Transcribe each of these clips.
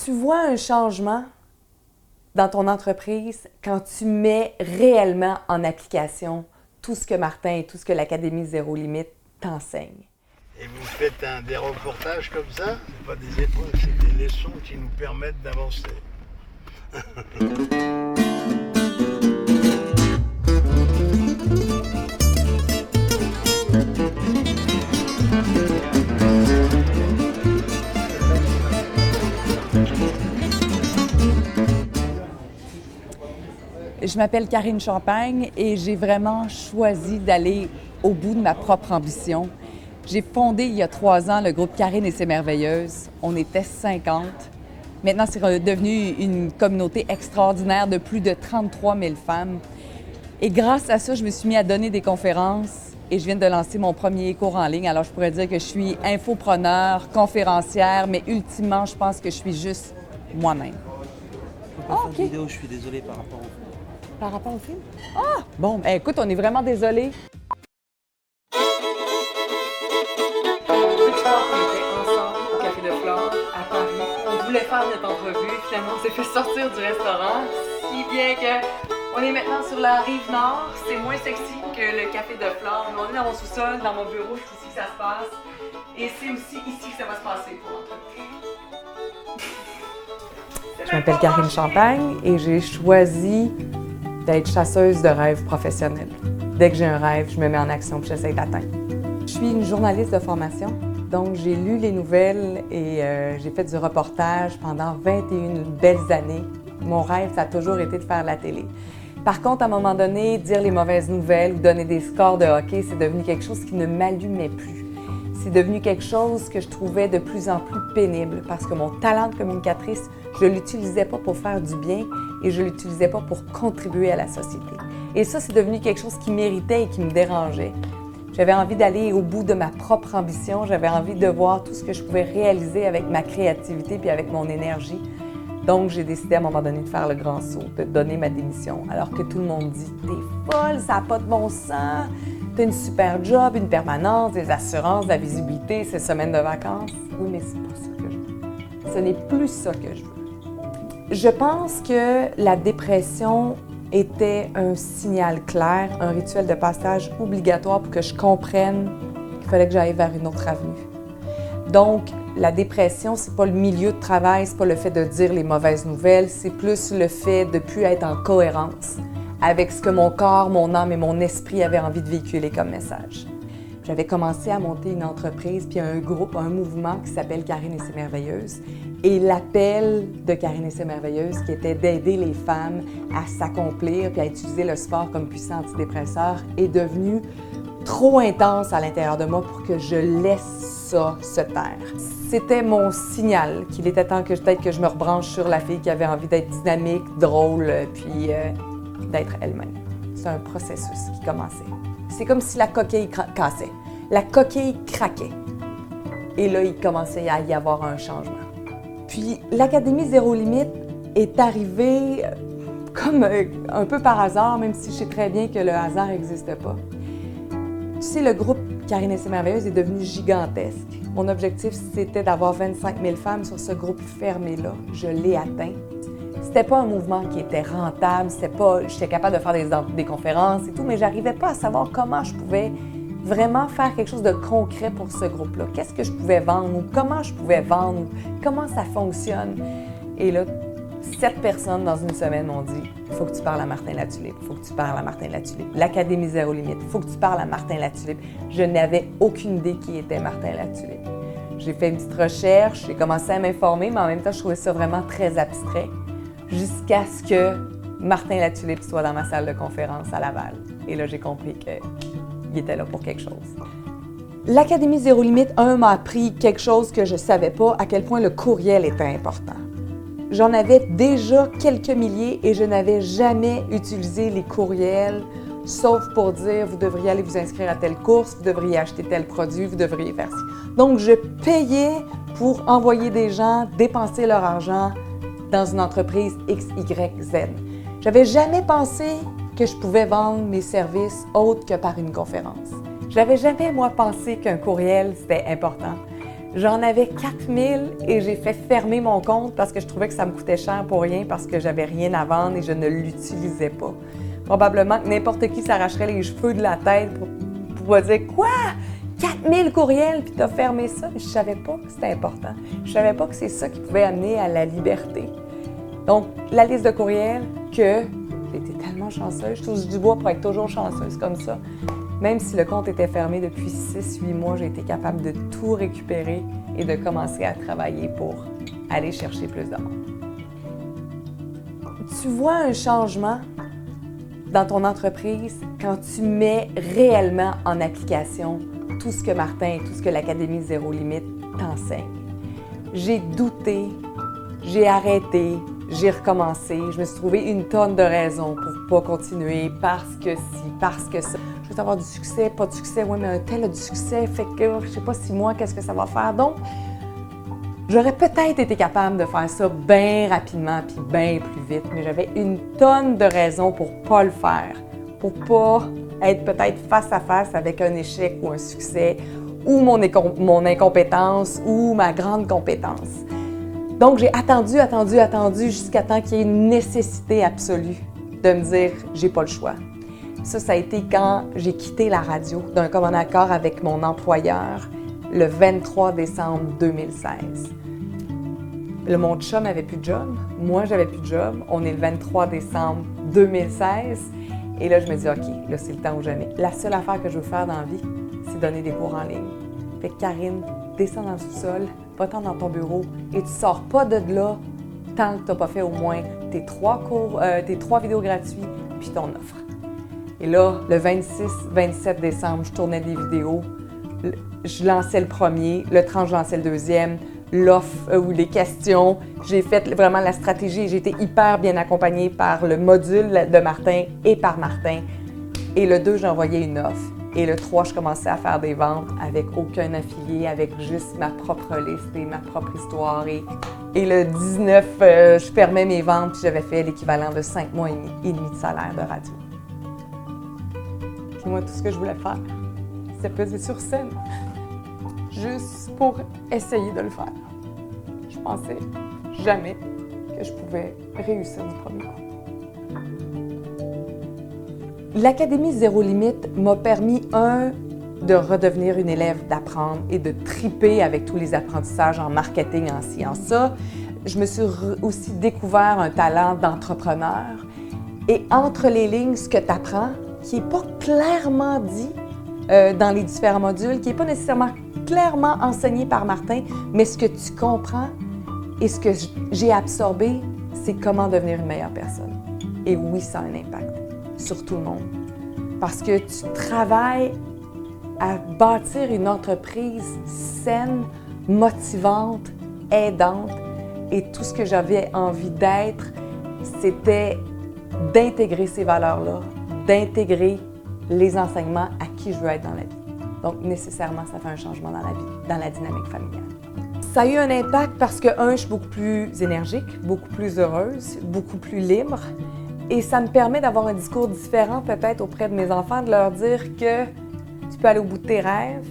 tu vois un changement dans ton entreprise quand tu mets réellement en application tout ce que Martin et tout ce que l'Académie Zéro Limite t'enseigne. Et vous faites des reportages comme ça? C'est pas des épreuves, c'est des leçons qui nous permettent d'avancer. Je m'appelle Karine Champagne et j'ai vraiment choisi d'aller au bout de ma propre ambition. J'ai fondé il y a 3 ans le groupe Karine et ses merveilleuses. On était 50. Maintenant, c'est devenu une communauté extraordinaire de plus de 33 000 femmes. Et grâce à ça, je me suis mis à donner des conférences et je viens de lancer mon premier cours en ligne. Alors, je pourrais dire que je suis infopreneur, conférencière, mais ultimement, je pense que je suis juste moi-même. Je peux pas faire de vidéo, je suis désolée par rapport au film. Par rapport au film? Ah! Bon, ben, écoute, on est vraiment désolés. On était ensemble au Café de Flore, à Paris. On voulait faire notre entrevue. Finalement, on s'est fait sortir du restaurant. Si bien que on est maintenant sur la rive nord. C'est moins sexy que le Café de Flore. Mais on est dans mon sous-sol, dans mon bureau. C'est ici que ça se passe. Et c'est aussi ici que ça va se passer pour l'entrevue. Je m'appelle Karine Champagne et j'ai choisi d'être chasseuse de rêves professionnels. Dès que j'ai un rêve, je me mets en action et j'essaie d'atteindre. Je suis une journaliste de formation, donc j'ai lu les nouvelles et j'ai fait du reportage pendant 21 belles années. Mon rêve, ça a toujours été de faire la télé. Par contre, à un moment donné, dire les mauvaises nouvelles ou donner des scores de hockey, c'est devenu quelque chose qui ne m'allumait plus. C'est devenu quelque chose que je trouvais de plus en plus pénible parce que mon talent de communicatrice, je ne l'utilisais pas pour faire du bien et je ne l'utilisais pas pour contribuer à la société. Et ça, c'est devenu quelque chose qui m'irritait et qui me dérangeait. J'avais envie d'aller au bout de ma propre ambition, j'avais envie de voir tout ce que je pouvais réaliser avec ma créativité puis avec mon énergie. Donc, j'ai décidé à un moment donné de faire le grand saut, de donner ma démission, alors que tout le monde dit « T'es folle, ça n'a pas de bon sens, t'as une super job, une permanence, des assurances, de la visibilité, ces semaines de vacances. » Oui, mais c'est pas ça que je veux. Ce n'est plus ça que je veux. Je pense que la dépression était un signal clair, un rituel de passage obligatoire pour que je comprenne qu'il fallait que j'aille vers une autre avenue. Donc, la dépression, c'est pas le milieu de travail, c'est pas le fait de dire les mauvaises nouvelles, c'est plus le fait de ne plus être en cohérence avec ce que mon corps, mon âme et mon esprit avaient envie de véhiculer comme message. J'avais commencé à monter une entreprise, puis un groupe, un mouvement qui s'appelle Karine et ses merveilleuses. Et l'appel de Karine et ses merveilleuses, qui était d'aider les femmes à s'accomplir puis à utiliser le sport comme puissant antidépresseur, est devenu trop intense à l'intérieur de moi pour que je laisse ça se taire. C'était mon signal qu'il était temps que peut-être que je me rebranche sur la fille qui avait envie d'être dynamique, drôle, puis d'être elle-même. C'est un processus qui commençait. C'est comme si la coquille cassait. La coquille craquait. Et là, il commençait à y avoir un changement. Puis, l'Académie Zéro Limite est arrivée comme un peu par hasard, même si je sais très bien que le hasard n'existe pas. Tu sais, le groupe Karine et ses merveilleuses est devenu gigantesque. Mon objectif, c'était d'avoir 25 000 femmes sur ce groupe fermé-là. Je l'ai atteint. C'était pas un mouvement qui était rentable, j'étais capable de faire des conférences et tout, mais j'arrivais pas à savoir comment je pouvais vraiment faire quelque chose de concret pour ce groupe-là. Qu'est-ce que je pouvais vendre ou comment je pouvais vendre, comment ça fonctionne. Et là, 7 personnes dans une semaine m'ont dit « Il faut que tu parles à Martin Latulippe, il faut que tu parles à Martin Latulippe. L'Académie Zéro Limite, il faut que tu parles à Martin Latulippe. » Je n'avais aucune idée qui était Martin Latulippe. J'ai fait une petite recherche, j'ai commencé à m'informer, mais en même temps, je trouvais ça vraiment très abstrait. Jusqu'à ce que Martin Latulippe soit dans ma salle de conférence à Laval. Et là, j'ai compris qu'il était là pour quelque chose. L'Académie Zéro Limite, m'a appris quelque chose que je ne savais pas, à quel point le courriel était important. J'en avais déjà quelques milliers et je n'avais jamais utilisé les courriels, sauf pour dire « vous devriez aller vous inscrire à telle course, vous devriez acheter tel produit, vous devriez faire ci ». Donc, je payais pour envoyer des gens dépenser leur argent dans une entreprise X, Y, Z. J'avais jamais pensé que je pouvais vendre mes services autres que par une conférence. Je n'avais jamais, moi, pensé qu'un courriel, c'était important. J'en avais 4000 et j'ai fait fermer mon compte parce que je trouvais que ça me coûtait cher pour rien parce que j'avais rien à vendre et je ne l'utilisais pas. Probablement que n'importe qui s'arracherait les cheveux de la tête pour dire « Quoi? 4000 courriels puis t'as fermé ça? » Je savais pas que c'était important. Je savais pas que c'est ça qui pouvait amener à la liberté. Donc, la liste de courriels que j'ai été tellement chanceuse, je touche du bois pour être toujours chanceuse comme ça. Même si le compte était fermé depuis 6-8 mois, j'ai été capable de tout récupérer et de commencer à travailler pour aller chercher plus de monde. Tu vois un changement dans ton entreprise quand tu mets réellement en application tout ce que Martin et tout ce que l'Académie Zéro Limite t'enseigne. J'ai douté, j'ai arrêté, j'ai recommencé. Je me suis trouvé une tonne de raisons pour pas continuer parce que si, parce que ça. Je veux avoir du succès, pas de succès. Oui, mais un tel a du succès, fait que je sais pas 6 mois, qu'est-ce que ça va faire. Donc, j'aurais peut-être été capable de faire ça bien rapidement puis bien plus vite, mais j'avais une tonne de raisons pour pas le faire, pour pas être peut-être face à face avec un échec ou un succès, ou mon incompétence ou ma grande compétence. Donc, j'ai attendu jusqu'à temps qu'il y ait une nécessité absolue de me dire « j'ai pas le choix ». Ça a été quand j'ai quitté la radio d'un commun accord avec mon employeur le 23 décembre 2016. Mon chum n'avait plus de job, moi j'avais plus de job. On est le 23 décembre 2016 et là je me dis OK, là c'est le temps ou jamais. La seule affaire que je veux faire dans la vie, c'est donner des cours en ligne. Fait que Karine, descends dans le sous-sol, va-t'en dans ton bureau et tu sors pas de là tant que tu n'as pas fait au moins tes 3 vidéos gratuites puis ton offre. Et là, le 26-27 décembre, je tournais des vidéos. Je lançais le premier, le 30, je lançais le deuxième, l'offre ou les questions. J'ai fait vraiment la stratégie et j'ai été hyper bien accompagnée par le module de Martin et par Martin. Et le 2, j'envoyais une offre. Et le 3, je commençais à faire des ventes avec aucun affilié, avec juste ma propre liste et ma propre histoire. Et le 19, je fermais mes ventes puis j'avais fait l'équivalent de 5 mois et demi de salaire de radio. Puis moi, tout ce que je voulais faire, c'est peser sur scène, juste pour essayer de le faire. Je pensais jamais que je pouvais réussir du premier coup. L'Académie Zéro Limite m'a permis, de redevenir une élève, d'apprendre et de triper avec tous les apprentissages en marketing, en sciences. Ça, je me suis aussi découvert un talent d'entrepreneur. Et entre les lignes, ce que tu apprends, qui n'est pas clairement dit dans les différents modules, qui n'est pas nécessairement clairement enseigné par Martin, mais ce que tu comprends et ce que j'ai absorbé, c'est comment devenir une meilleure personne. Et oui, ça a un impact sur tout le monde. Parce que tu travailles à bâtir une entreprise saine, motivante, aidante. Et tout ce que j'avais envie d'être, c'était d'intégrer ces valeurs-là, d'intégrer les enseignements à qui je veux être dans la vie. Donc, nécessairement, ça fait un changement dans la vie, dans la dynamique familiale. Ça a eu un impact parce que, je suis beaucoup plus énergique, beaucoup plus heureuse, beaucoup plus libre. Et ça me permet d'avoir un discours différent peut-être auprès de mes enfants, de leur dire que tu peux aller au bout de tes rêves.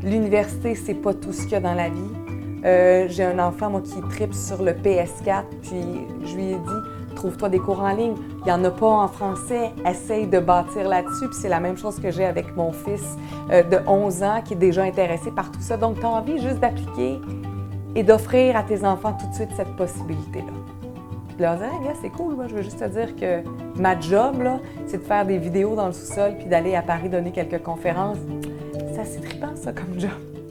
L'université, c'est pas tout ce qu'il y a dans la vie. J'ai un enfant, moi, qui tripe sur le PS4, puis je lui ai dit, trouve-toi des cours en ligne. Il n'y en a pas en français. Essaye de bâtir là-dessus. Puis c'est la même chose que j'ai avec mon fils de 11 ans qui est déjà intéressé par tout ça. Donc, tu as envie juste d'appliquer et d'offrir à tes enfants tout de suite cette possibilité-là. Puis de leur dire, hey, gars, c'est cool, moi, je veux juste te dire que ma job, là, c'est de faire des vidéos dans le sous-sol puis d'aller à Paris donner quelques conférences. Ça, c'est trippant, ça, comme job.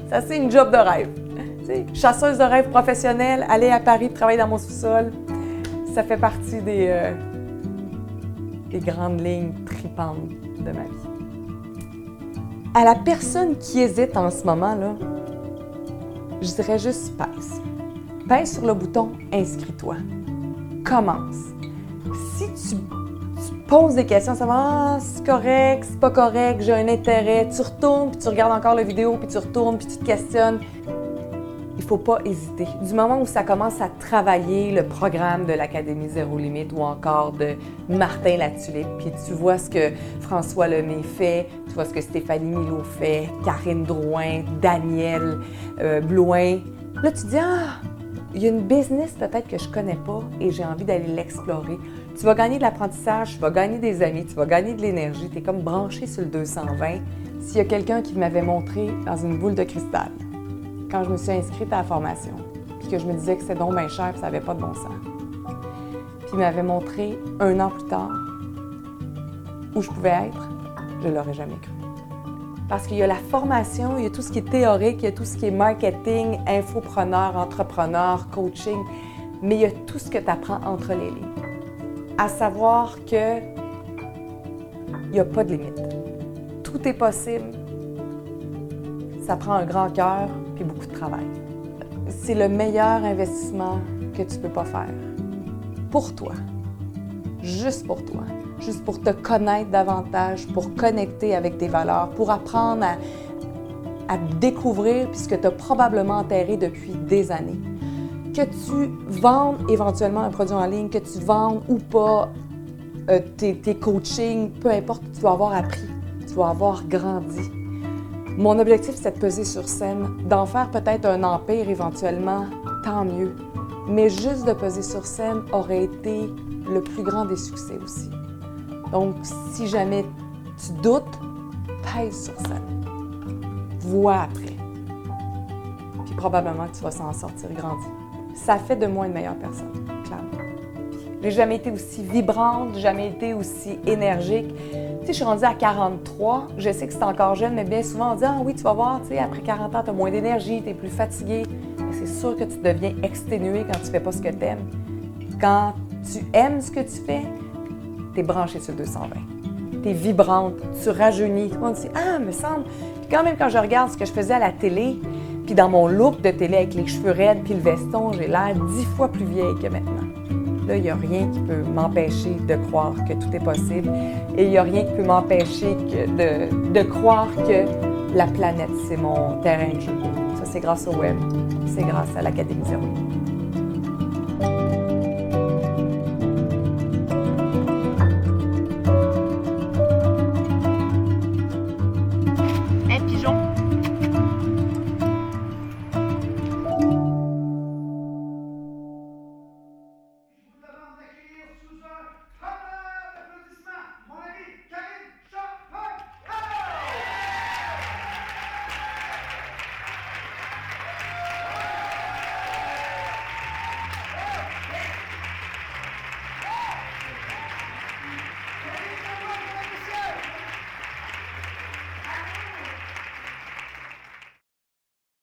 Ça, c'est une job de rêve. Tu sais, chasseuse de rêve professionnelle, aller à Paris, travailler dans mon sous-sol, ça fait partie des grandes lignes trippantes de ma vie. À la personne qui hésite en ce moment, là, je dirais juste pèse. Pèse sur le bouton « Inscris-toi ». Commence. Si tu poses des questions, ça va, c'est correct, c'est pas correct, j'ai un intérêt, tu retournes, puis tu regardes encore la vidéo, puis tu retournes, puis tu te questionnes. il ne faut pas hésiter. Du moment où ça commence à travailler le programme de l'Académie Zéro Limite ou encore de Martin Latulippe, puis tu vois ce que François Lemay fait, tu vois ce que Stéphanie Milot fait, Karine Drouin, Daniel Blouin. Là, tu te dis « Ah, il y a une business peut-être que je ne connais pas et j'ai envie d'aller l'explorer. » Tu vas gagner de l'apprentissage, tu vas gagner des amis, tu vas gagner de l'énergie, tu es comme branché sur le 220. S'il y a quelqu'un qui m'avait montré dans une boule de cristal, quand je me suis inscrite à la formation, puis que je me disais que c'était donc bien cher et ça n'avait pas de bon sens. Puis il m'avait montré 1 an plus tard où je pouvais être, je ne l'aurais jamais cru. Parce qu'il y a la formation, il y a tout ce qui est théorique, il y a tout ce qui est marketing, infopreneur, entrepreneur, coaching, mais il y a tout ce que tu apprends entre les lignes. À savoir que il n'y a pas de limite. Tout est possible. Ça prend un grand cœur puis beaucoup de travail. C'est le meilleur investissement que tu peux pas faire. Pour toi. Juste pour toi. Juste pour te connaître davantage, pour connecter avec tes valeurs, pour apprendre à découvrir ce que tu as probablement enterré depuis des années. Que tu vendes éventuellement un produit en ligne, que tu vendes ou pas tes coachings, peu importe, tu vas avoir appris, tu vas avoir grandi. Mon objectif, c'est de peser sur scène, d'en faire peut-être un empire éventuellement, tant mieux. Mais juste de peser sur scène aurait été le plus grand des succès aussi. Donc, si jamais tu doutes, pèse sur scène. Vois après. Puis probablement que tu vas s'en sortir grandi. Ça fait de moi une meilleure personne, clairement. J'ai jamais été aussi vibrante, jamais été aussi énergique. Tu sais, je suis rendue à 43, je sais que c'est encore jeune, mais bien souvent on dit « Ah oui, tu vas voir, tu sais, après 40 ans, tu as moins d'énergie, tu es plus fatigué. » Mais c'est sûr que tu deviens exténué quand tu fais pas ce que tu aimes. Quand tu aimes ce que tu fais, tu es branché sur le 220. Tu es vibrante, tu rajeunis. Tout le monde dit « Ah, me semble... » Puis quand même, quand je regarde ce que je faisais à la télé, puis dans mon look de télé avec les cheveux raides puis le veston, j'ai l'air 10 fois plus vieille que maintenant. Là, il n'y a rien qui peut m'empêcher de croire que tout est possible et il n'y a rien qui peut m'empêcher de croire que la planète, c'est mon terrain de jeu. Ça, c'est grâce au web, c'est grâce à l'Académie Zéro Limite.